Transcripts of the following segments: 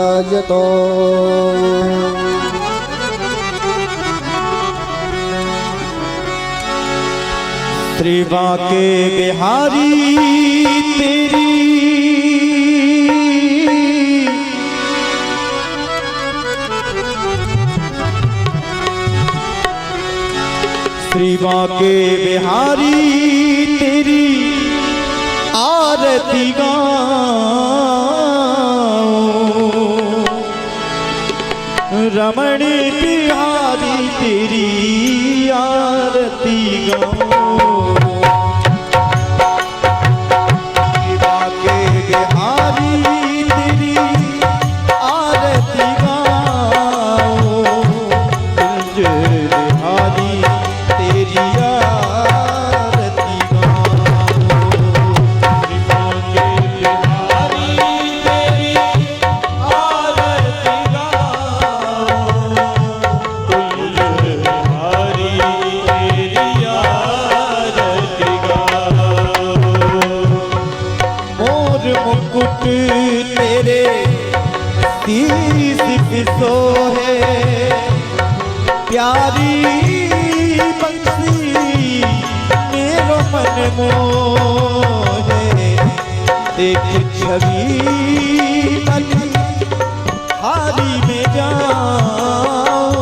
तो श्री बांके बिहारी तेरी श्री बांके बिहारी तेरी आरती रमण बिहारी तेरी आरती बांके बिहारी तेरी आरती कुंज बिहारी तेरी आरती बांके बिहारी तेरी आरती मुकुट तेरे शीश पिसो है प्यारी बंसी मेरो मन मोहे देख छवि हारी में जाओ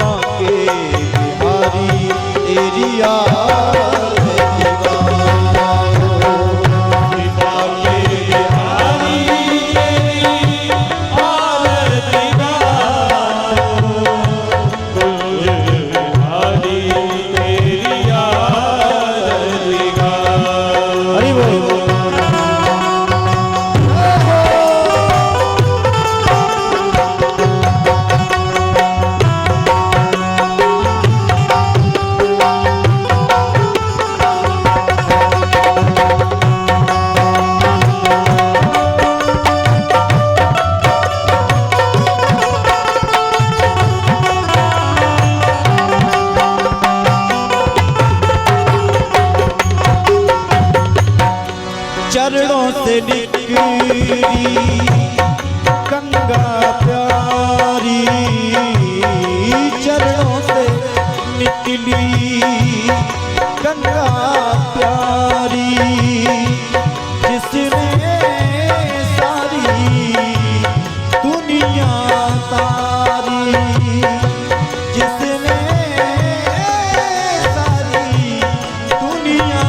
बांके बिहारी तेरी चरणों से निकली गंगा प्यारी चरणों से निकली गंगा प्यारी जिसने सारी दुनिया तारी जिसने सारी दुनिया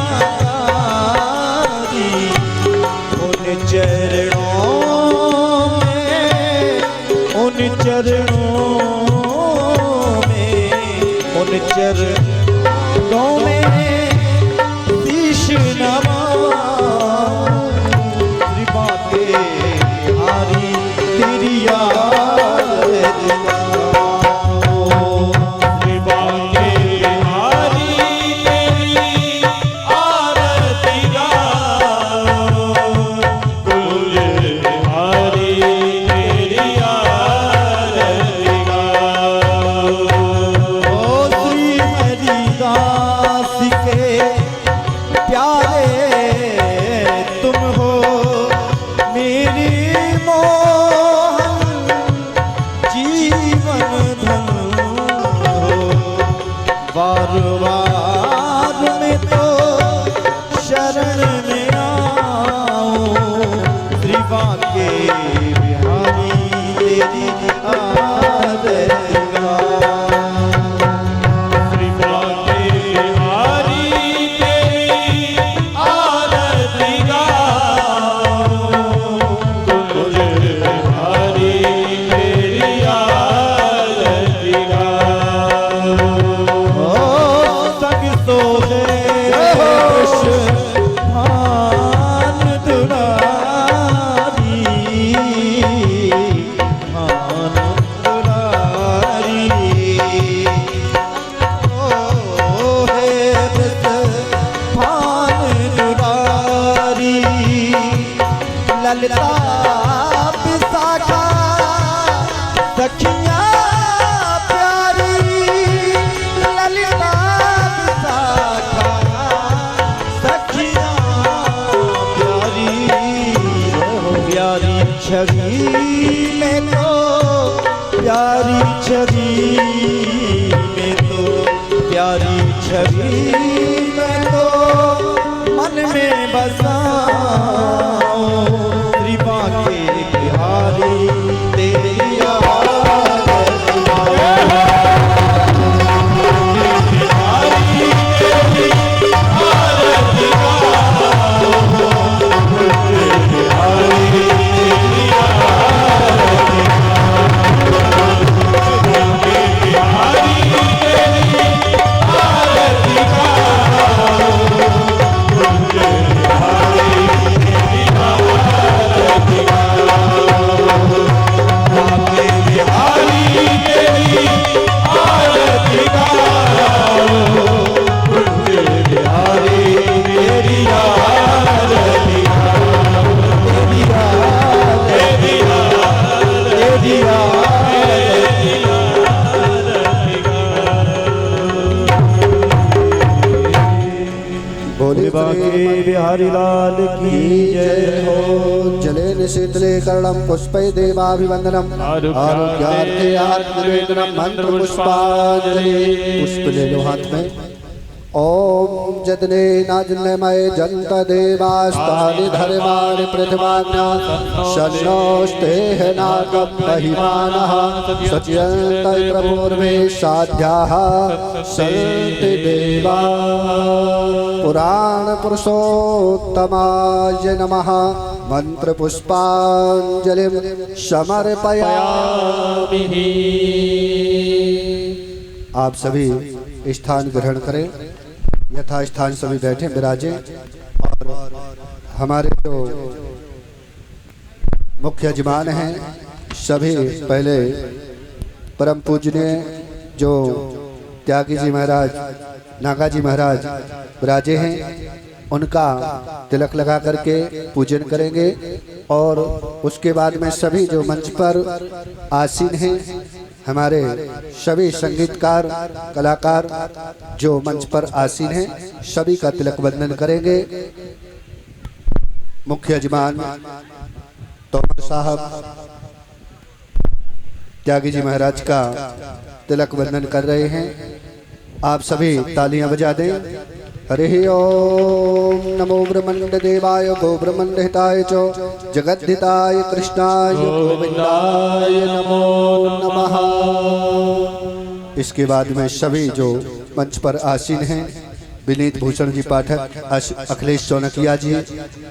चरणों में शीश नवाऊं श्री बांके बिहारी तेरी आरती श्री बांके बिहारी तेरी आरती कुंज बिहारी तेरी बार बार में तो शरण में आऊं श्री बांके बिहारी तेरी आरती श्री बांके बिहारी तेरी आरती कुंज बिहारी तेरी आरती ललिता विशाखा सखिया प्यारी ललिता विशाखा सखिया प्यारी छवि बोले बांके बिहारी लाल की जय हो। जलेन शीतले कर्णम पुष्पै देवाभिवंदनम आरोग्यार्थे आत्मनिवेदनम मंत्र पुष्पांजलि। पुष्प ले लो हाथ में। ओम जदने नाजनमय जंत देवास्तानि धर्माणि पृथ्वाज्ञा शन्नोस्ते नागम महिमानः सच्यन्त पूर्वे साध्याः सन्ति देवा। पुराण पुरुषोत्तमाय नमः मंत्र पुष्पांजलिं समर्पयामि। आप सभी स्थान ग्रहण करें, यथा स्थान सभी बैठे विराजे। और हमारे जो मुख्य यजमान हैं सभी पहले परम पूजनीय जो त्यागी जी महाराज, नागा जी महाराज विराजे हैं, उनका तिलक लगा करके पूजन करेंगे। और उसके बाद में सभी जो मंच पर आसीन हैं, हमारे सभी संगीतकार कलाकार जो मंच पर आसीन हैं, सभी का तिलक बंधन करेंगे। मुख्य यजमान तोमर साहब त्यागी जी महाराज का तिलक बंधन कर रहे हैं। आप सभी तालियां बजा दें। हरि ओम नमो ब्रह्मंड देवाय गो ब्रह्मंड हिताय च जगद्धिताय कृष्णाय गोविंदाय नमो नमः। इसके बाद में सभी जो मंच पर आसीन हैं, विनीत भूषण जी पाठक, अखिलेश चौनकिया जी,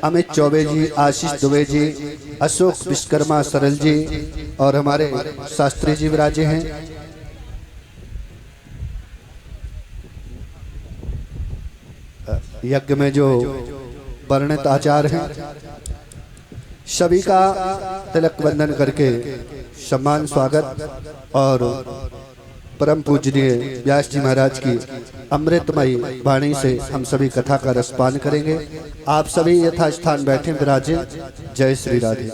अमित चौबे जी, आशीष दुबे जी, अशोक विश्वकर्मा सरल जी और हमारे शास्त्री जी विराजे हैं। यज्ञ में जो वर्णित आचार हैं, सभी का तिलक बंधन करके सम्मान स्वागत और परम पूजनीय व्यास जी महाराज की अमृतमयी वाणी से हम सभी कथा का रसपान करेंगे। आप सभी यथास्थान बैठे विराजे। जय श्री राधे।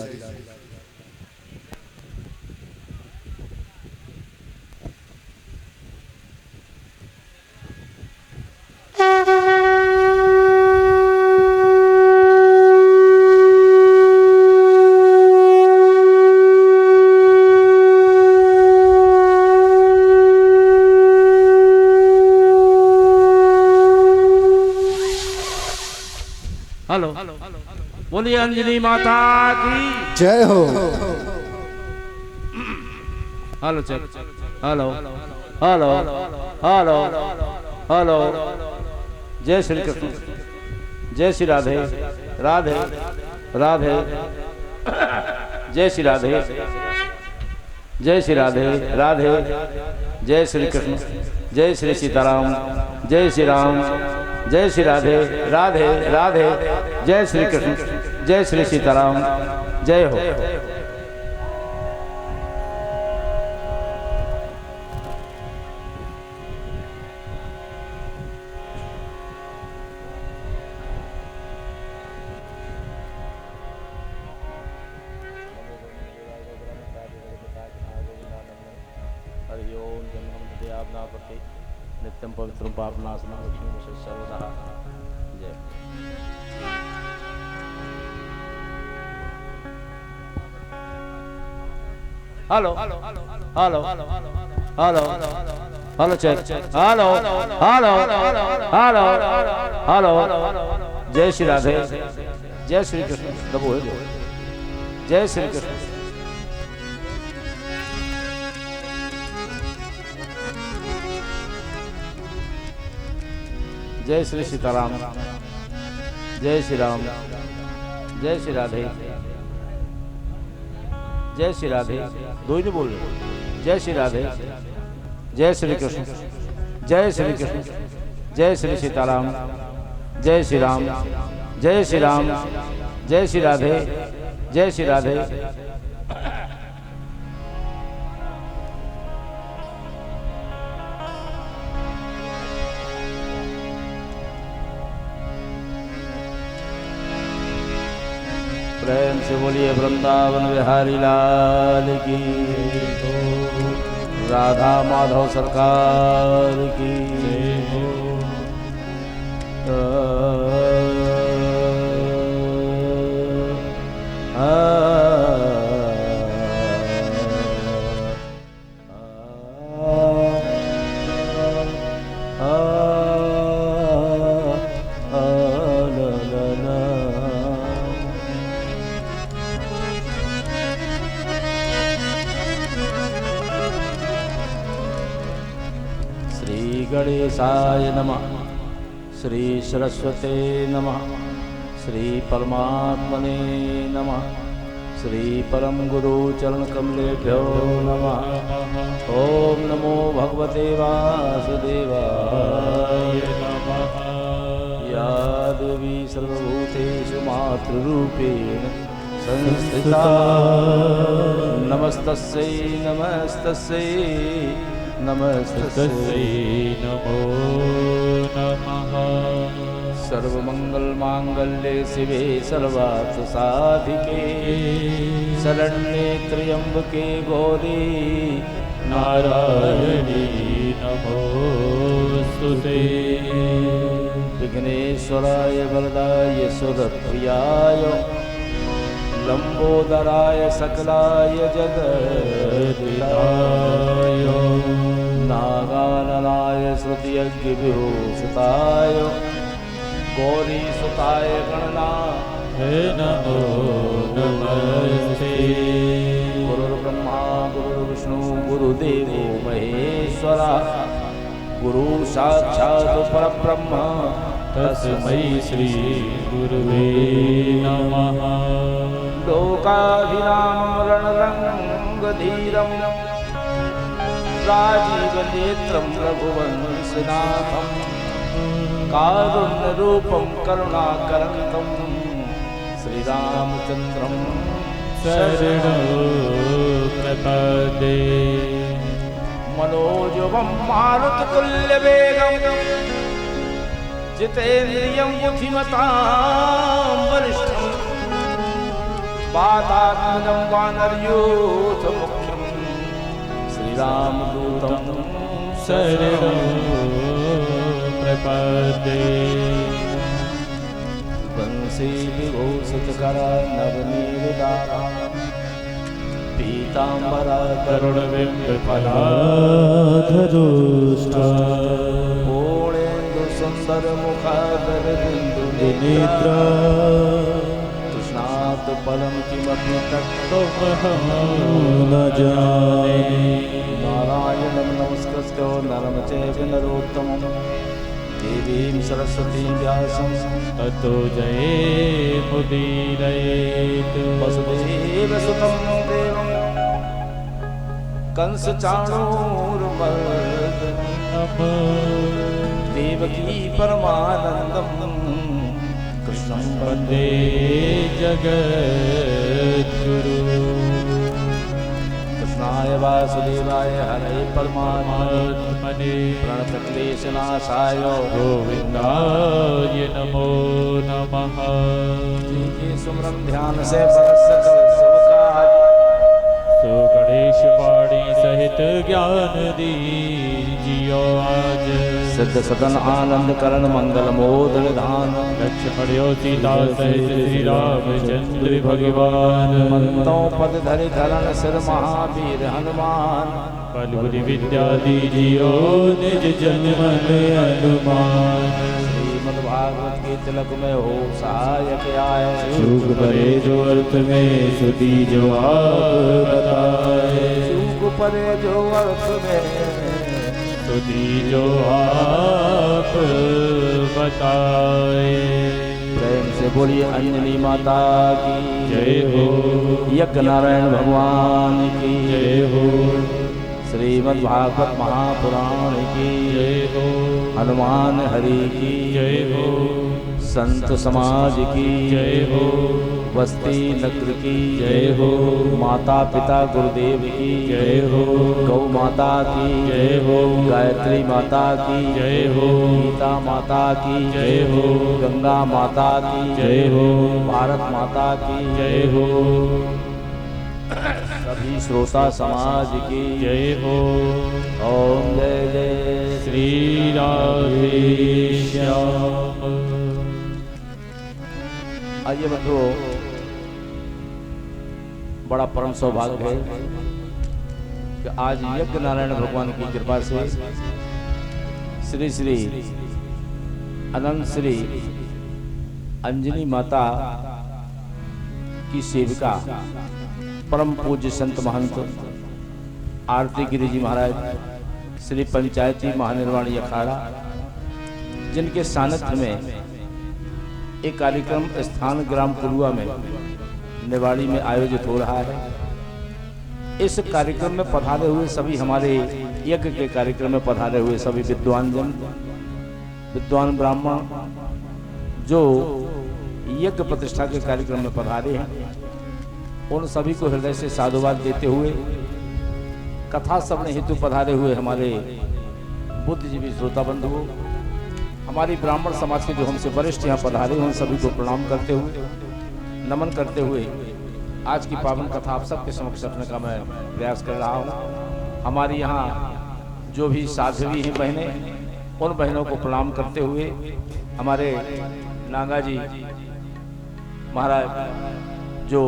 हेलो, बोलिए अंजलि माता की जय हो। Hello check, hello hello hello hello. जय श्री कृष्ण, जय श्री राधे राधे राधे, जय श्री राधे, जय श्री राधे राधे, जय श्री कृष्ण, जय श्री सीताराम, जय श्री राम, जय श्री राधे राधे राधे, जय श्री कृष्ण, जय श्री सीताराम, जय हो। हरि ओम जन्म देवनापति नित्यम पवित्र पापनाशना लक्ष्मी सर्वदा। जय। Hello hello hello hello check, hello hello hello hello. जय श्री राधे, जय श्री कृष्ण, दबो है जय श्री कृष्ण। जय श्री सीताराम, जय श्री राम, जय श्री राधे, जय श्री राधे। दो ही नहीं बोल रहे। जय श्री राधे, जय श्री कृष्ण, जय श्री कृष्ण, जय श्री सीताराम, जय श्री राम, जय श्री राम, जय श्री राधे, जय श्री राधे। प्रेम से बोलिए वृंदावन बिहारी लाल की, राधा माधव सरकार की। श्री गणेशाय नमः, श्री सरस्वते नमः, श्री परमात्मने नमः, श्री परम गुरु चरण कमलेभ्यो नमः। ओम नमो भगवते वासुदेवाय नमः। या देवी सर्वभूतेषु मातृरूपेण संस्थिता नमस्तस्यै नमस्तस्यै नमस्तस्यै नमो नमः। सर्वमंगल मांगल्ये शिवे सर्वार्थ साधिके शरण्ये त्र्यंबके गौरी नारायणी नमोस्तुते। विघ्नेश्वराय वरदाय सुरप्रियाय लंबोदराय सकलाय जगद्धिताय नागाननाय श्रुतियज्ञ विभूषिताय गौरी सुताय गणना हे नमो नमस्ते। गुरुर्ब्रह्मा गुरुर्विष्णु गुरुदेवो महेश्वरा गुरु साक्षात् परब्रह्म तस्मै श्री गुरुवे नमः। लोकाभिरामं रणरङ्गधीरं राजीवनेत्रं रघुवंशनाथं कारुण्यरूपं करुणाकरन्तं श्रीरामचन्द्रं शरणं प्रपद्ये। मनोजवं मारुततुल्यवेगं जितेन्द्रियं बुद्धिमतां वरिष्ठं वातात्मजं वानरयूथमुख्यं श्रीरामदूतं शरणं प्रपद्ये। वंशी विभूषितकरा नवनीतदारा पीताम्बरा करुणबिम्बफलाधरोष्ठा पूर्णेन्दु सुन्दर मुखादरबिन्दु नेत्रा कृष्णात् परं किमपि तत्त्वमहं न जाने। नारायणं नमस्कृत्य नरं चैव नरोत्तमं देवीं सरस्वतीं व्यासं ततो जयेमुदीरयेत्। वसुदेवसुतं देवं कंसचाणूरमर्दनं देवकी परमानन्दं कृष्णं वन्दे जगद्गुरु। कृष्णाय वासुदेवाय हरे परमात्मने प्रणतक्लेशनाशाय गोविन्दाय नमो नमः। जिनके सुमरन ध्यान से बरस सकल सब काज सो गणेश वाणी सहित ज्ञान दीजियो आज। सिद्ध सदन आनंद करण मंगल मोदन धान लक्ष्मणो सीता सहित श्री रामचंद्र भगवान। मंतों पद धरि धरण सिर महावीर हनुमान बल बुद्धि विद्या दीजियो निज जन मन अनुमान। श्रीमद्भागवत के तिलक में हो सहायक आय चूक परे जो अर्थ में सुधी जो आप बताए। चूक परे जो अर्थ में सुधी जो आप बताए। प्रेम से बोलिए अंजनी माता की जय हो। यज्ञ नारायण भगवान की जय हो। श्रीमद्भागवत महापुराण की जय हो। हनुमान हरि की जय हो। संत समाज की जय हो, बस्ती नगर की जय हो, माता पिता गुरुदेव की जय हो, गौ माता की जय हो, गायत्री माता की जय हो, गीता माता की जय हो, गंगा माता की जय हो, भारत माता की जय हो, सभी श्रोता समाज की जय हो। ओम जय जय श्री राधे श्याम। आइए बंधुओं, बड़ा परम सौभाग्य है कि आज यज्ञ नारायण भगवान की कृपा से श्री श्री अनंत श्री अंजनी माता की सेविका परम पूज्य संत महंत आरती गिरि जी महाराज श्री पंचायती महानिर्वाणी अखाड़ा, जिनके सानिध्य में एक कार्यक्रम स्थान ग्राम कुरुआ में निवाड़ी में आयोजित हो रहा है। इस कार्यक्रम में पधारे हुए सभी, हमारे यज्ञ के कार्यक्रम में पधारे हुए सभी विद्वान जन, विद्वान ब्राह्मण जो यज्ञ प्रतिष्ठा के कार्यक्रम में पधारे हैं, उन सभी को हृदय से साधुवाद देते हुए कथा श्रवण हेतु पधारे हुए हमारे बुद्धिजीवी श्रोता बंधुओं, हमारी ब्राह्मण समाज के जो हमसे वरिष्ठ यहाँ पधारे हैं, उन सभी को प्रणाम करते हुए, नमन करते हुए आज की पावन कथा आप सबके समक्ष रखने का मैं प्रयास कर रहा हूँ। हमारी यहाँ जो भी साध्वी हैं बहनें, उन बहनों को प्रणाम करते हुए हमारे नागा जी महाराज जो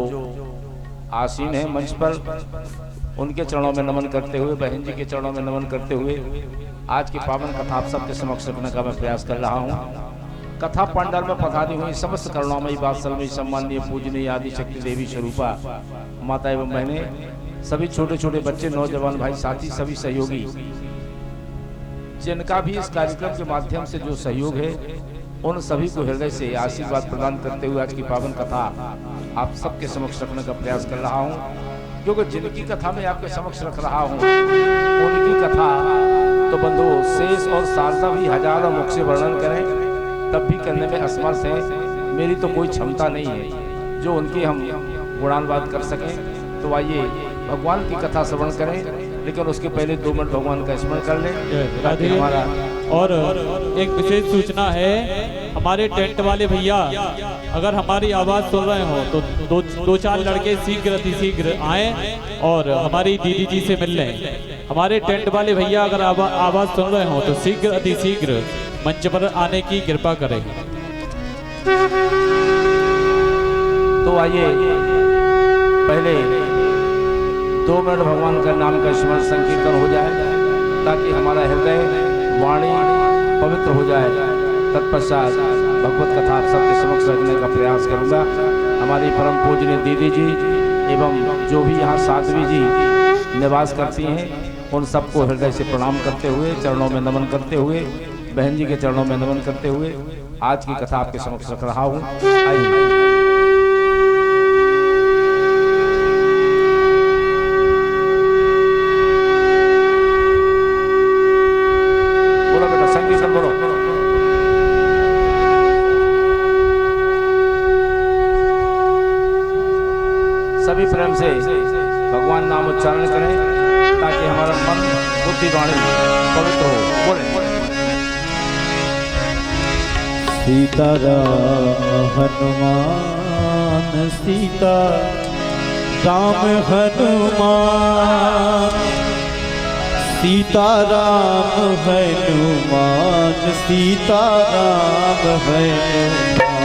आसीन हैं मंच पर, उनके चरणों में नमन करते हुए, बहन जी के चरणों में नमन करते हुए आज की पावन कथा आप सबके समक्ष रखने का मैं प्रयास कर रहा हूँ। कथा पंडाल में पधारी हुई समस्त करुणामयी वात्सल्यमयी सम्माननीय पूजनीय आदि शक्ति देवी स्वरूपा माता एवं बहने, सभी छोटे छोटे बच्चे, नौजवान भाई साथी, सभी सहयोगी, जिनका भी इस कार्यक्रम के माध्यम से जो सहयोग है, उन सभी को हृदय से आशीर्वाद प्रदान करते हुए आज की पावन कथा आप सबके समक्ष रखने का प्रयास कर रहा हूँ। क्योंकि जिनकी कथा मैं आपके समक्ष रख रहा हूँ, उनकी कथा तो बंधु शेष और शारदा भी हजारों मुख से वर्णन करें तब भी करने में असमर्थ है। मेरी तो कोई क्षमता नहीं है जो उनकी हम गुणानुवाद कर सकें। तो आइए भगवान की कथा श्रवण करें, लेकिन उसके पहले 2 मिनट भगवान का स्मरण कर लें ताकि हमारा। और एक विशेष सूचना है, हमारे टेंट वाले भैया अगर हमारी आवाज सुन रहे हो तो 2-4 लड़के शीघ्र अतिशीघ्र आए और हमारी दीदी जी से मिल लें। हमारे टेंट वाले भैया अगर आवाज सुन रहे हो तो शीघ्र अतिशीघ्र मंच पर आने की कृपा करें। तो आइए पहले 2 मिनट भगवान का नाम का स्मरण संकीर्तन हो जाए ताकि हमारा हृदय वाणी पवित्र हो जाए। तत्पश्चात भगवत कथा आप सबके समक्ष रखने का प्रयास करूंगा। हमारी परम पूजनीय दीदी जी एवं जो भी यहाँ साध्वी जी निवास करती हैं, उन सबको हृदय से प्रणाम करते हुए, चरणों में नमन करते हुए, बहन जी के चरणों में नमन करते हुए आज की कथा आपके समक्ष रख रहा हूँ। आइए सभी प्रेम से भगवान नाम उच्चारण करें ताकि हमारा मन, बुद्धि, वाणी पवित्र हो। बोले सीताराम हनुमान, सीता राम हनुमान, सीताराम हनुमान, सीताराम हनुमान,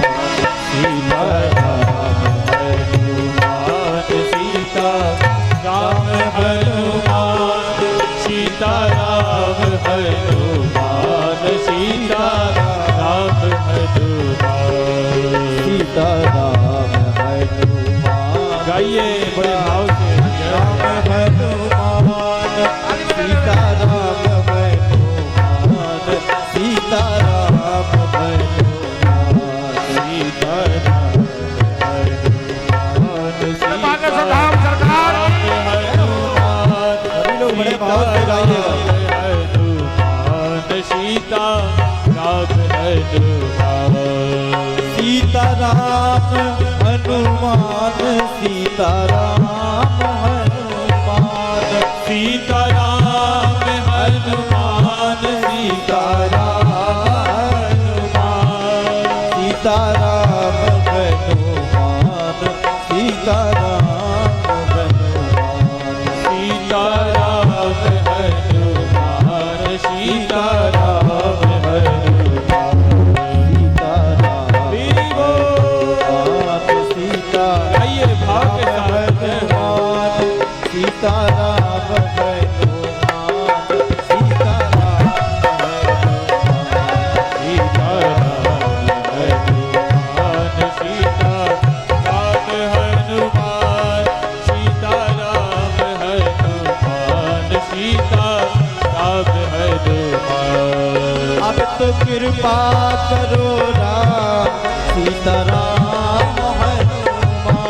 सीताराम हनुमान, सीताराम हनुमान, सीताराम हनुमान, सीताराम हनुमान। गाइए बड़े भाव से। राम हनुमान, सीताराम हनुमान, सीताराम हनुमान, सीताराम हनुमान, बड़े भाव से गाइएगा। हनुमान, सीता राम हनुमान। हनुमान सीताराम हनुमान सीताराम हनुमान सीताराम हनुमान सीताराम हनुमान सीताराम हनुमान सीताराम हनुमान सीताराम हनुमान आइए भाव के साथ सीताराम हनुमान सीताराम अब तो कृपा करो राम सीताराम हनुमान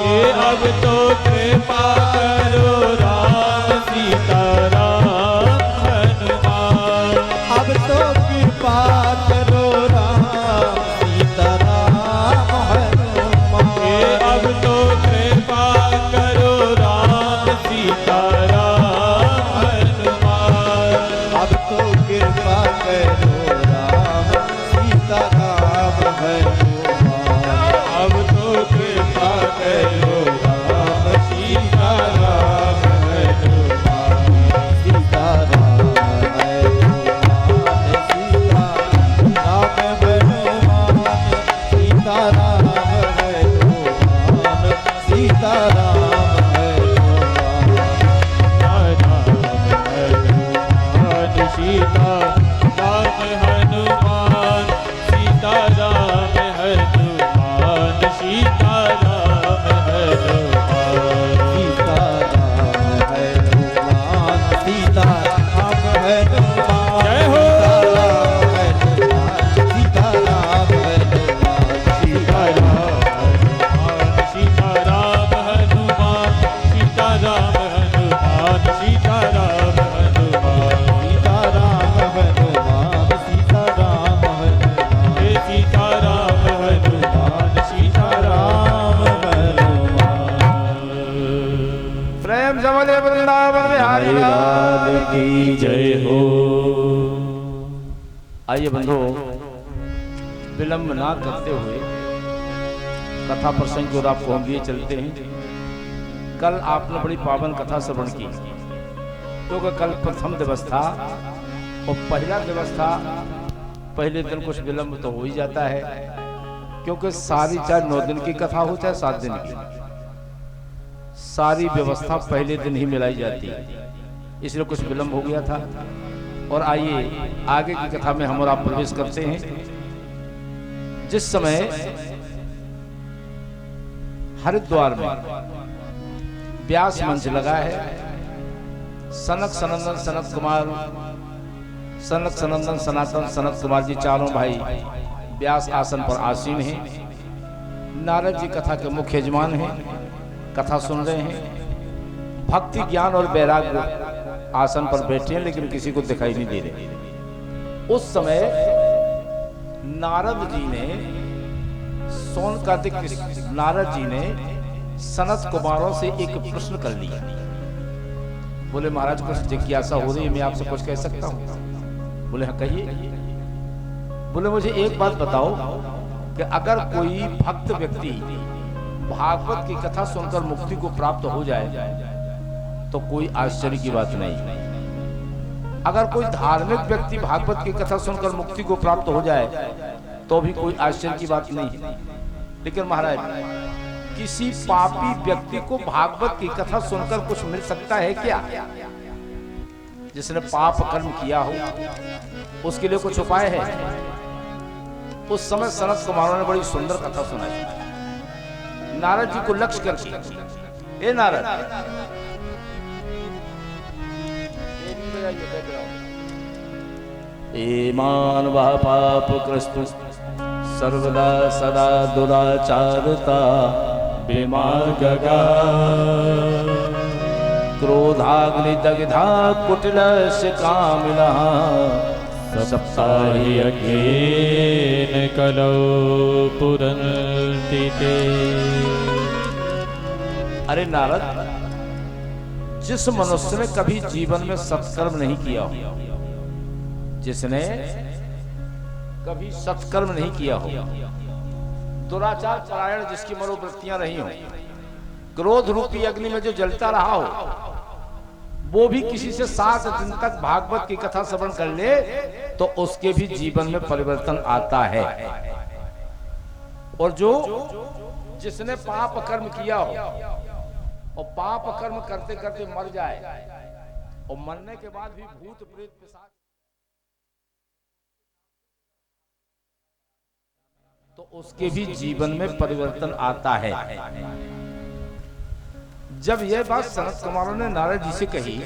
अब तो कृपा करो राम सीताराम हनुमान अब तो कृपा करो राम सीताराम हनुमान अब तो कृपा करो राम सीताराम हनुमान अब तो कृपा करो राम सीताराम हनुमान अब तो कृपा करो राम सीताराम हनुमान सीताराम हनुमान सीताराम हनुमान सीताराम हनुमान सीताराम हनुमान सीता राम हनुमान सीताराम हनुमान सीताराम हनुमान सीताराम हनुमान जय हो। सीताराम हनुमान सीताराम हनुमान सीताराम हनुमान सीताराम हनुमान सीताराम हनुमान सीताराम हनुमान हे सीताराम हनुमान सीताराम हनुमान प्रेम से बोले वृंदावन बिहारी लाल की जय हो। आइए बंधु, विलंब ना करते हुए कथा प्रसंग की ओर आपको हम लिए चलते हैं। कल आपने बड़ी पावन कथा श्रवण की, क्योंकि कल प्रथम दिवस था और पहला दिवस था। पहले दिन कुछ विलंब तो हो ही जाता है, क्योंकि सारी चाहे 9 दिन की कथा हो चाहे 7 दिन की, सारी व्यवस्था पहले दिन ही मिलाई जाती है, इसलिए कुछ विलंब हो गया था। और आइए आगे की कथा में हम और आप प्रवेश करते हैं। जिस समय हरिद्वार में व्यास मंच लगा है, सनक सनंदन सनत कुमार, सनक सनंदन सनातन सनत कुमार जी चारों भाई व्यास आसन पर आसीन हैं। नारद जी कथा के मुख्य यजमान हैं, कथा सुन रहे हैं। भक्ति ज्ञान और वैराग्य आसन पर बैठे हैं, लेकिन किसी को दिखाई नहीं दे रहे। उस समय नारद जी ने नारद जी ने सनत कुमारों से एक प्रश्न कर लिया। बोले महाराज कुछ जिज्ञासा हो रही है, मैं आपसे कुछ कह सकता हूँ? बोले हाँ कहिए। बोले मुझे एक बात बताओ कि अगर कोई भक्त व्यक्ति भागवत की कथा सुनकर मुक्ति को प्राप्त हो जाए तो कोई आश्चर्य की बात नहीं। अगर कोई धार्मिक व्यक्ति भागवत की कथा सुनकर मुक्ति को प्राप्त हो जाए तो भी कोई आश्चर्य की बात नहीं है। लेकिन महाराज, किसी पापी व्यक्ति को भागवत की कथा सुनकर कुछ मिल सकता है क्या? जिसने पाप कर्म किया हो उसके लिए कुछ उपाय है? उस समय सनत कुमारों ने बड़ी सुंदर कथा सुनाई। नारद जी को लक्ष्य करके, ए नारद, ए मानव पाप क्रस्तु सर्वदा सदा दुराचारता विमार्गगा क्रोधाग्नि दग्धा कुटिलस्य कामिनः सप्ताहि अज्ञेन कलौ पुरन्ति ते। अरे नारद, जिस मनुष्य ने कभी जीवन में सत्कर्म नहीं किया हो, जिसने कभी सत्कर्म नहीं किया हो, दुराचार परायण जिसकी मनोवृत्तियां रही हो, क्रोध रूपी अग्नि में जो जलता रहा हो, वो भी किसी से 7 दिन तक भागवत की कथा श्रवण कर ले तो उसके भी जीवन में परिवर्तन आता है। और जो जिसने पाप कर्म किया हो और पाप कर्म करते करते मर जाए और मरने के बाद भी भूत प्रेत पिशाच, तो उसके भी जीवन में परिवर्तन आता है। जब यह बात सनत कुमारों ने नारद जी से कही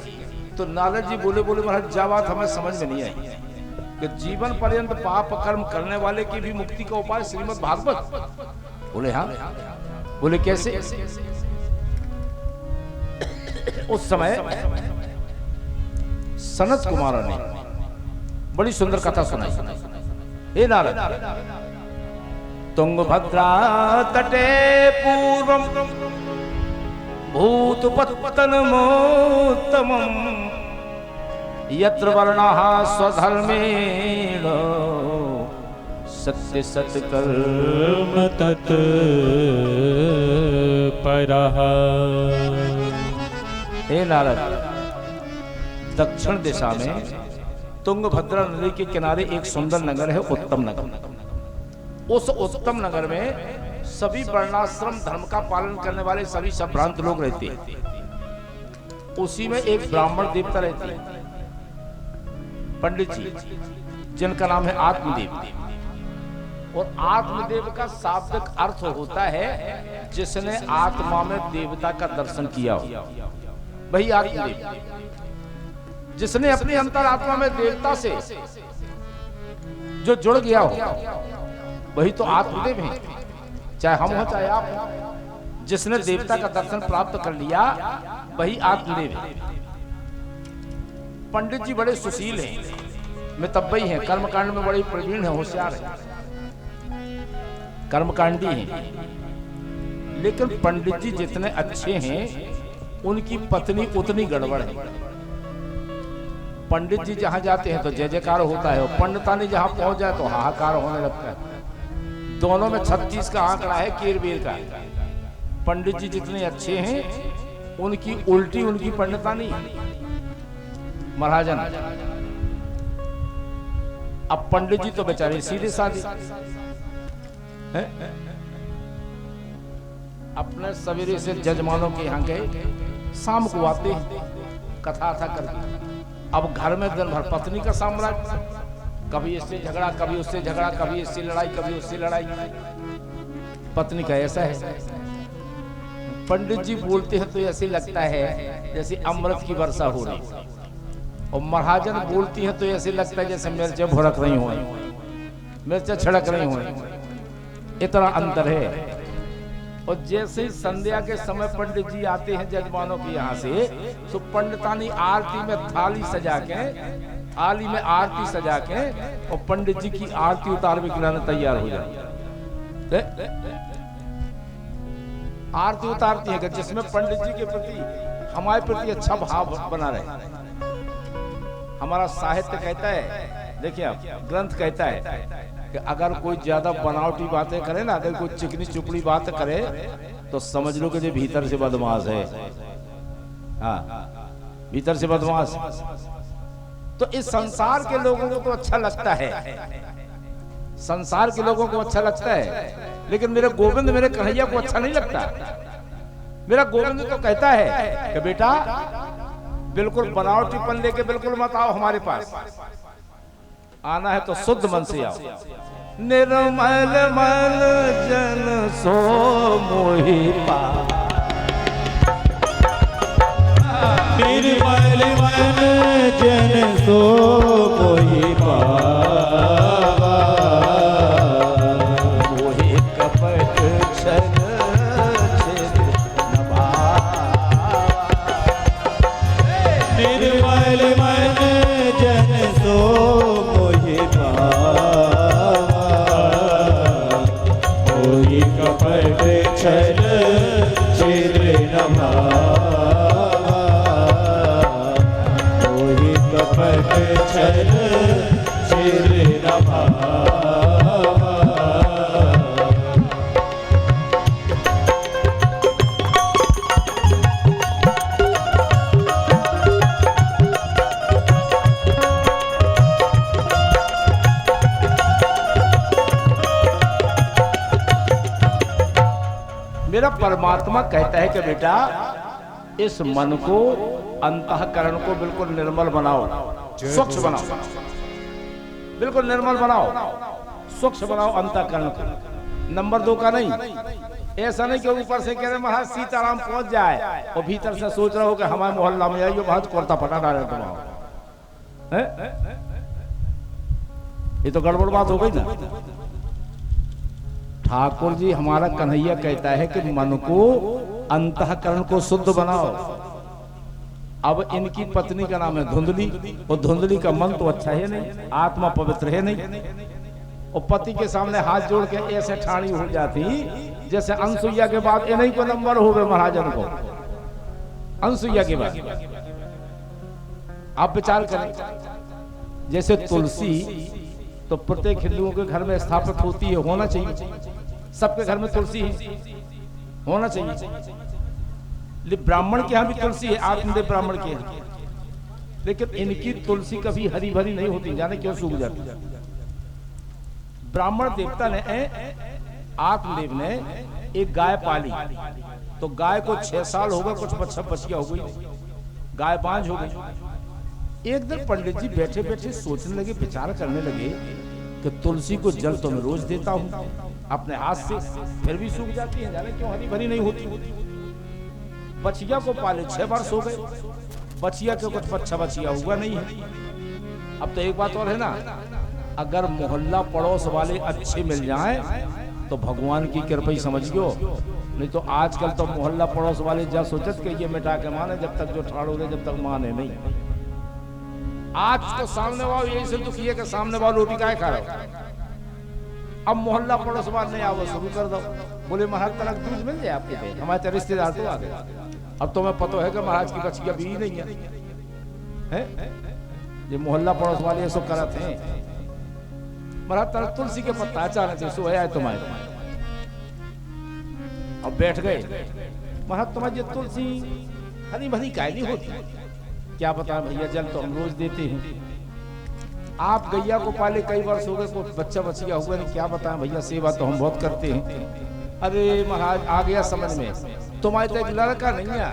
तो नारद जी बोले महाराज, जा बात हमें समझ में नहीं आई कि जीवन पर्यंत पाप कर्म करने वाले की भी मुक्ति का उपाय श्रीमद् भागवत। बोले हाँ। बोले कैसे? उस समय सनत कुमारों ने बड़ी सुंदर कथा सुनाई। हे नारद, तुंगभद्रा तटे पूर्वम भूतपत्तनमोत्तमं यत्र वर्णाः स्वधर्मेण सत्य सत्कर्म तत् परः। हे नारद, दक्षिण दिशा में तुंगभद्रा नदी के किनारे एक सुंदर नगर है, उत्तम नगर। उस उत्तम नगर में सभी वर्णाश्रम धर्म का पालन करने वाले सभी संभ्रांत लोग रहते हैं। उसी में एक ब्राह्मण देवता रहते हैं, पंडित जी, जिनका नाम है आत्मदेव। और आत्मदेव का शाब्दिक अर्थ होता है जिसने आत्मा में देवता का दर्शन किया हो, वही आत्मदेव। जिसने अपनी अंतरात्मा में देवता से जो जुड़ गया हो, वही तो आत्मदेव है। चाहे हम हो चाहे आप हो, जिसने देवता का दर्शन प्राप्त कर लिया वही आत्मदेव है। पंडित जी बड़े सुशील हैं, मितव्वयी हैं, कर्मकांड में बड़े प्रवीण हैं, होशियार हैं, कर्मकांडी हैं। लेकिन पंडित जी जितने अच्छे हैं उनकी पत्नी उतनी गड़बड़ है। पंडित जी जहां जाते हैं तो जय जयकार होता है और पंडितानी जहां पहुंच जाए तो हाहाकार होने लगता है। दोनों में 36 का आंकड़ा है, केरबेर का। पंडित जी जितने अच्छे हैं उनकी उल्टी उनकी पंडितानी। महाराजन, अब पंडित जी तो बेचारे सीधे साधे हैं। अपने सवेरे से जजमानों के यहाँ गए, शाम को आते कथा था करके। अब घर में दिन भर पत्नी का साम्राज्य, कभी इससे झगड़ा, कभी उससे झगड़ा, कभी इससे लड़ाई, कभी उससे लड़ाई। पत्नी का ऐसा है। पंडित जी बोलते हैं तो ऐसे लगता है जैसे अमृत की वर्षा हो रही, और महाजन बोलती हैं तो ऐसे लगता है जैसे मिर्चें भुड़क रही हो, मिर्चें छिड़क रही हो। इतना अंतर है। और जैसे ही संध्या के समय पंडित जी आते हैं जजमानों के यहाँ से, तो पंडितानी आरती में थाली सजा के, आली में आरती सजा के, और पंडित जी की आरती उतार के खिलाने तैयार हो जाए। आरती उतारती है जिसमें पंडित जी के प्रति, हमारे प्रति अच्छा भाव बना रहे। हमारा साहित्य कहता है, देखिए आप, ग्रंथ कहता है कि अगर कोई ज्यादा बनावटी बातें करे ना, अगर कोई चिकनी चुपड़ी बात करे तो समझ लो कि जो भीतर से बदमाश है। हाँ, भीतर से बदमाश। तो इस संसार के लोगों को तो अच्छा लगता है, संसार के लोगों को अच्छा लगता है, लेकिन मेरे गोविंद, मेरे कन्हैया को अच्छा नहीं लगता। मेरा गोविंद तो कहता है कि बेटा बिल्कुल बनावटीपन लेके बिल्कुल मत आओ हमारे पास, आना है तो शुद्ध मन से आओ। निर्मल मन जन सो मोहि पावा, निर्मल मन जन सो मोहि पावा, मोहि कपट छल छिद्र न भावा। निर्मल मन जन सो मोहि परमात्मा कहता है कि बेटा इस मन को, अंतःकरण को बिल्कुल निर्मल बनाओ, स्वच्छ बनाओ, बिल्कुल निर्मल बनाओ, स्वच्छ बनाओ अंतःकरण को। नंबर 2 का नहीं, ऐसा नहीं कि ऊपर से कह रहे महाराज सीताराम पहुंच जाए और भीतर से सोच रहे हो कि हमारे मोहल्ला में आइए बहुत कोर्ता पटा डाले तुम्हारा, ये तो गड़बड़ बात हो गई ना। ठाकुर जी हमारा कन्हैया कहता है कि मन को, अंतःकरण को शुद्ध बनाओ। अब इनकी पत्नी का नाम है धुंधली, और धुंधली का मन तो अच्छा है नहीं, आत्मा पवित्र है नहीं, और पति के सामने हाथ जोड़ के ऐसे ठाणी हो जाती जैसे अनसुईया के बाद ये नहीं को नंबर हो गए महाराजन को। अनसुईया के बाद आप विचार करें, जैसे तुलसी तो प्रत्येक हिंदुओं के घर में स्थापित होती है, होना चाहिए, सबके घर में तुलसी है, होना चाहिए। ब्राह्मण के यहाँ भी तुलसी है, आत्मदेव ब्राह्मण के यहाँ, लेकिन इनकी तुलसी कभी हरी भरी नहीं होती, जाने क्यों सूख जाती। ब्राह्मण देवता ने, आत्मदेव ने एक गाय पाली, तो गाय को 6 साल हो गए, कुछ बच्चियां हो गई, गाय बांझ हो गई। एक दिन पंडित जी बैठे बैठे सोचने लगे, विचार करने लगे कि तुलसी को जल तो मैं रोज देता हूं अपने हाथ से, फिर भी सूख जाती है, जाने क्यों हरी भरी नहीं होती। बछिया को पाले 6 वर्ष हो गए, बछिया के कुछ बच्चा हुआ नहीं है। अब तो एक बात और है ना, अगर मोहल्ला पड़ोस वाले अच्छे मिल जाएं तो भगवान की कृपा ही समझियो, नहीं तो आजकल तो मोहल्ला पड़ोस वाले जा सोचत के ये मिटा के माने, जब तक जो ठाड़ो रहे जब तक माने नहीं। आज तो सामने वालों यही से दुखी है कि सामने वालों रोटी काय खा रहे हो, अब मोहल्ला पड़ोस वाले नहीं आओ शुरू कर दो, बोले महाराज तलक दूध मिल जाए आपके पे, हमारे रिश्तेदार तो आ गए। अब तो मैं पता है कि महाराज की बच्चियां भी नहीं है, ये मोहल्ला पड़ोस वाले ऐसा करते हैं। महाराज तलक तुलसी के पत्ता अचानक से सो आए तुम्हारे, अब बैठ गए। महाराज तुम्हारी ये तुलसी हरी भरी काय नहीं होती, क्या बता भैया, जल तो हम रोज देते हैं, आप गैया को पाले कई वर्ष हो गए, कुछ बच्चिया हुआ नहीं, क्या बताएं भैया, सेवा तो हम बहुत करते हैं। अरे महाराज आ गया समझ में, तुम्हारे तो एक लड़का नहीं है,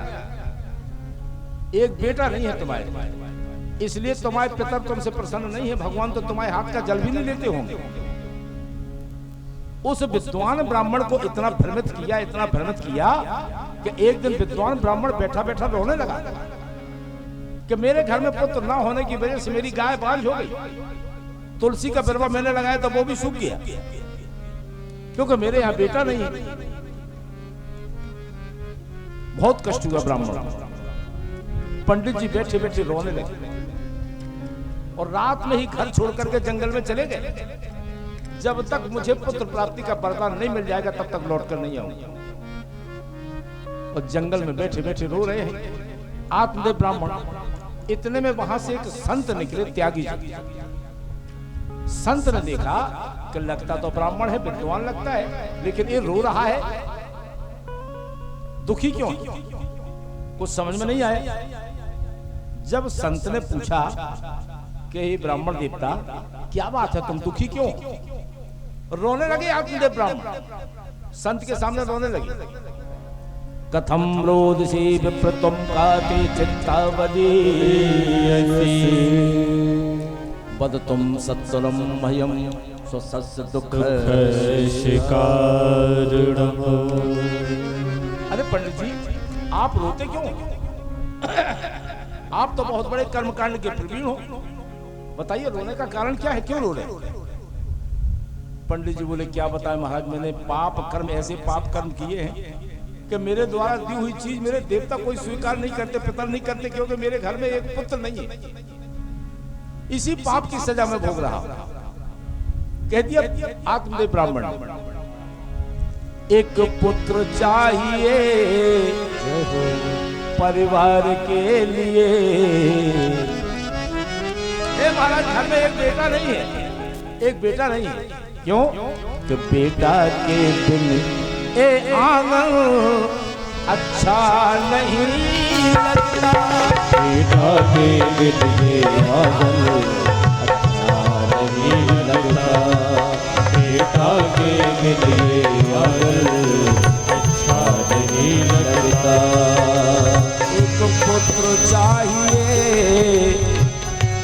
एक बेटा नहीं है तुम्हारे, इसलिए तुम्हारे पिता तुमसे प्रसन्न नहीं है, भगवान तो तुम्हारे हाथ का जल भी नहीं लेते होंगे। उस विद्वान ब्राह्मण को इतना भ्रमित किया, इतना भ्रमित किया कि एक दिन विद्वान ब्राह्मण बैठा बैठा रोने लगा कि मेरे घर में पुत्र ना होने की वजह से मेरी गाय बांझ हो गई, तुलसी का बिरवा मैंने लगाया तो वो भी सूख गया, क्योंकि मेरे यहाँ बेटा नहीं है। बहुत कष्ट हुआ ब्राह्मण। पंडित जी बैठे बैठे रोने लगे और रात में ही घर छोड़ करके जंगल में चले गए। जब तक मुझे पुत्र प्राप्ति का वरदान नहीं मिल जाएगा तब तक लौट कर नहीं आऊंगा। और जंगल में बैठे बैठे रो रहे हैं आत्मदेव ब्राह्मण। इतने में वहां से एक संत निकले, त्यागी जी। संत ने देखा कि लगता तो ब्राह्मण है, विद्वान लगता है, लेकिन ये रो रहा है, दुखी क्यों? कुछ समझ में नहीं आया। जब संत ने पूछा कि हे ब्राह्मण देवता, क्या बात है, तुम दुखी क्यों? रोने लगे आत्मदेव ब्राह्मण, संत के सामने रोने लगे। कथम रोदसी विप्रतम काते चित्तावदी वदतुम सत्वरम भयम स्वसस्य दुख शिकारणम। अरे पंडित जी, आप रोते क्यों? आप तो बहुत बड़े कर्मकांड के प्रवीण हो, बताइए रोने का कारण क्या है, क्यों रो रहे? पंडित जी बोले, क्या बताएं महाराज, मैंने पाप कर्म, ऐसे पाप कर्म किए हैं कि मेरे द्वारा दी हुई चीज मेरे देवता कोई स्वीकार नहीं करते, पितर नहीं करते, क्योंकि मेरे घर में एक पुत्र नहीं है। इसी पाप की सजा में भोग रहा। कह दिया आत्मदेव ब्राह्मण, एक पुत्र चाहिए परिवार के लिए। महाराज घर में एक बेटा नहीं है, एक बेटा नहीं है। क्यों? तो बेटा के बिन ए आंगन अच्छा नहीं लगता, बेटा के बिन ये आंगन अच्छा नहीं लगता, बेटा के बिन ये आंगन अच्छा नहीं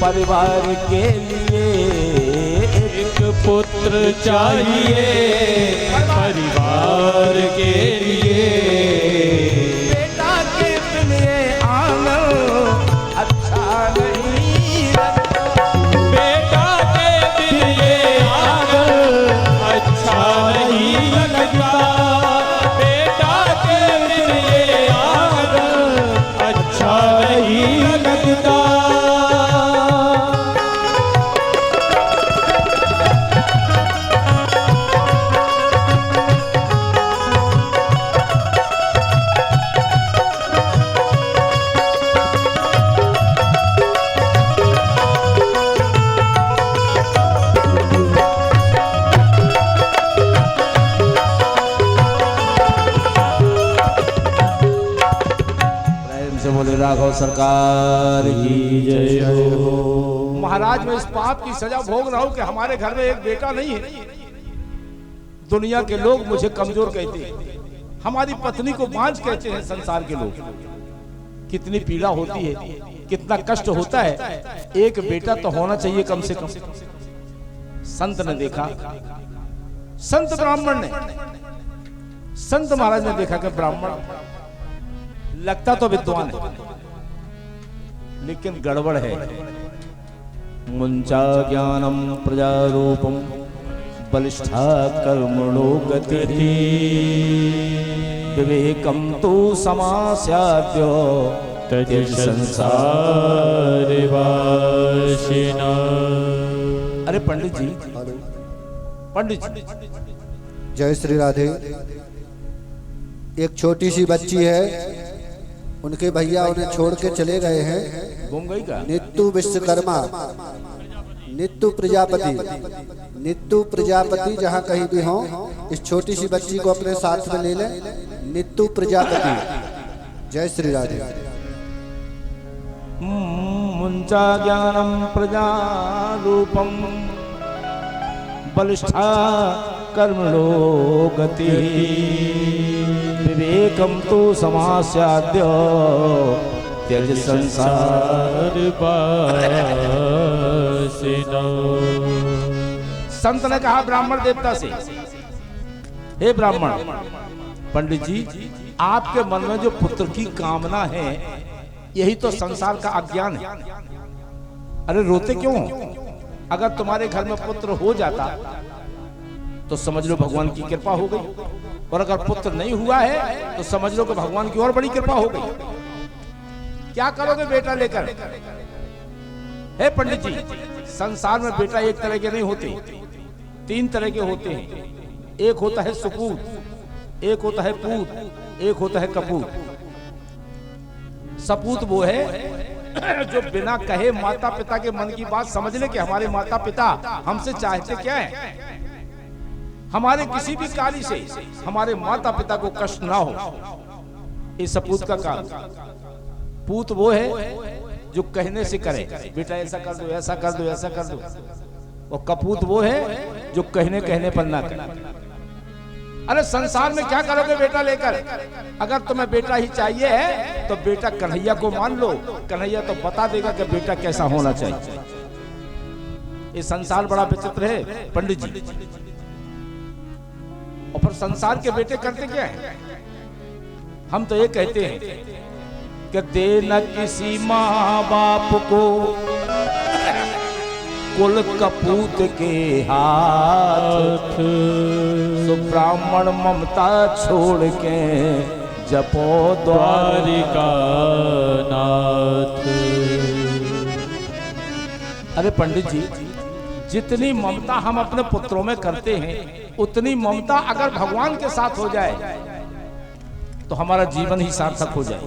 परिवार के लिए एक पुत्र चाहिए परिवार के लिए। बेटा के लिए आंगन अच्छा नहीं लगता, बेटा के लिए आंगन अच्छा नहीं लगता, बेटा के लिए आंगन अच्छा नहीं लगता। बोले राघव सरकार की जय हो। महाराज मैं इस पाप की सजा भोग रहा हूं कि हमारे घर में एक बेटा नहीं है। दुनिया के लोग मुझे कमजोर कहते हैं, हमारी पत्नी को बांझ कहते हैं संसार के लोग। कितनी पीड़ा होती है, कितना कष्ट होता है। एक बेटा तो होना चाहिए कम से कम। संत ने देखा, संत ब्राह्मण ने, संत महाराज ने देखा कि ब्राह्मण लगता तो विद्वान है लेकिन गड़बड़ है। मुंचा ज्ञानम प्रजारूपम बलिष्ठा कर्मणो गति विवेकम तो समास्याद्यो त्यज संसार वासिना। अरे पंडित जी, पंडित जी, जय श्री राधे। एक छोटी सी बच्ची है, उनके भैया उन्हें छोड़ के चले गए हैं। घूम गई का? नित्तु विश्वकर्मा, नित्तु प्रजापति, नित्तु प्रजापति जहाँ कहीं भी हो, इस छोटी सी बच्ची को अपने साथ में ले लें। नित्तु प्रजापति। जय श्री राधे। मुंचा ज्ञानम प्रजारूपम बलिष्ठा कर्मणो गति विवेकम तो समास्याद्य त्यज संसार वासिना। संत ने कहा ब्राह्मण देवता से, हे ब्राह्मण, पंडित जी आपके मन में जो पुत्र की कामना है यही तो संसार का अज्ञान है। अरे रोते क्यों? अगर तुम्हारे घर में पुत्र हो जाता तो समझ लो भगवान की कृपा हो गई, और अगर पुत्र नहीं हुआ है तो समझ लो कि भगवान की और बड़ी कृपा हो गई। क्या करोगे बेटा लेकर? हे पंडित जी, संसार में बेटा एक तरह के नहीं होते, तीन तरह के होते हैं। एक होता है सुपूत, एक होता है पूत, एक होता है कपूत। सपूत वो है जो बिना कहे माता पिता के मन की बात समझ ले कि हमारे माता पिता हमसे चाहते क्या है, हमारे किसी भी कार्य से हमारे माता पिता को कष्ट ना हो। ये सपूत का काम। पूत वो है जो कहने से करे, बेटा ऐसा कर दो, ऐसा कर दो, ऐसा कर दो। और कपूत वो है जो कहने पर ना करे। अरे संसार में क्या करोगे बेटा लेकर? अगर तुम्हें बेटा ही चाहिए है तो बेटा कन्हैया को मान लो, कन्हैया तो बता देगा कि बेटा कैसा होना चाहिए। ये संसार बड़ा विचित्र है पंडित जी। और फिर संसार के बेटे करते क्या है? हम तो ये कहते हैं कि देना किसी माँ बाप को कुल कपूत के हाथ, सो ब्राह्मण ममता छोड़ के जपो द्वारिका नाथ। अरे पंडित जी, जितनी ममता हम अपने पुत्रों में करते हैं उतनी ममता अगर भगवान के साथ हो जाए तो हमारा जीवन ही सार्थक हो जाए,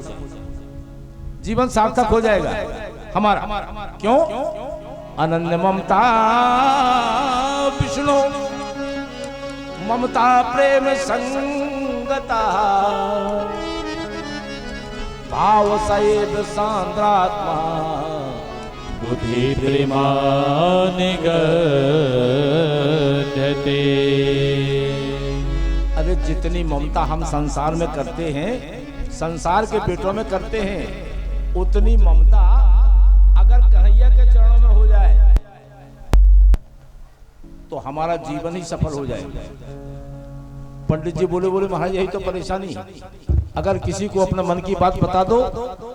जीवन सार्थक हो जाएगा हमारा। क्यों? अनन्य ममता विष्णु ममता प्रेम संगता भाव सैव सांद्रात्मा बुद्धि प्रेमानिगध्यते। अरे जितनी ममता हम संसार में करते हैं, संसार के पेटों में करते हैं, उतनी ममता अगर कन्हैया के चरणों में हमारा जीवन ही सफल हो जाएगा। पंडित जी बोले महाराज यही तो परेशानी है, अगर किसी को अपने मन की बात बता दो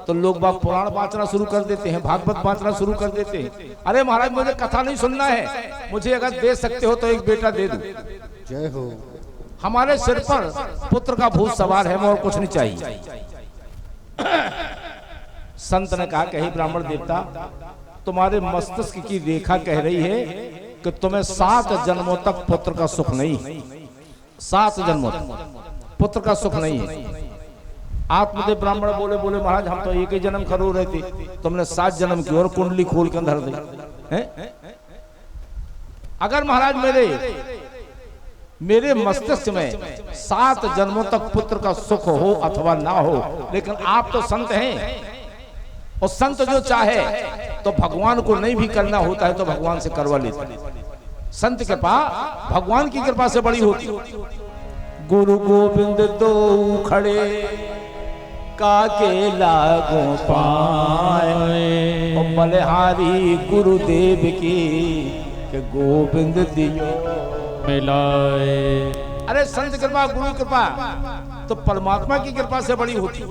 तो लोग बाग पुराण बांचना शुरू कर देते हैं, भागवत बांचना शुरू कर देते हैं। अरे महाराज मुझे कथा नहीं सुनना है, मुझे अगर दे सकते हो तो एक बेटा दे दो। जय हो। हमारे सिर पर पुत्र का भूत सवार है, और कुछ नहीं चाहिए। संत ने कहा कि हे ब्राह्मण देवता, तुम्हारे मस्तिष्क की रेखा कह रही है कि तुम्हें 7 जन्मों तक पुत्र का सुख नहीं, 7 जन्मों तक पुत्र का सुख नहीं है। आत्मदेव ब्राह्मण बोले महाराज हम तो एक ही जन्म करो रहे थे, तुमने 7 जन्म की और कुंडली खोल के अंदर दी। अगर महाराज मेरे मस्तिष्क में 7 जन्मों तक पुत्र का सुख हो अथवा ना हो, लेकिन आप तो संत हैं, और संत जो चाहे तो भगवान को नहीं भी करना होता है तो भगवान से करवा लेते। संत कृपा भगवान की कृपा से बड़ी होती। गुरु गोविंद दो खड़े काके लागो पाए, और बलिहारी गुरुदेव की के गोविंद दियो मिलाए। अरे संत कृपा गुरु कृपा तो परमात्मा की कृपा से बड़ी होती।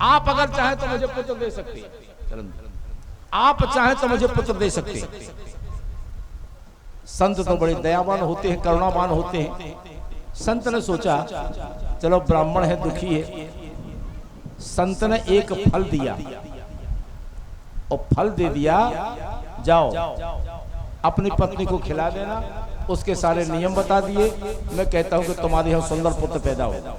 आप अगर चाहें तो मुझे पुत्र दे सकते हैं, आप चाहें तो मुझे पुत्र दे सकते हैं। संत तो बड़े दयावान होते हैं, करुणावान होते हैं। संत ने सोचा चलो ब्राह्मण है, दुखी है, संत ने एक फल दिया और फल दे दिया, जाओ अपनी पत्नी को खिला देना, उसके सारे नियम बता दिए, मैं कहता हूं कि तुम्हारे यहां सुंदर पुत्र पैदा होगा।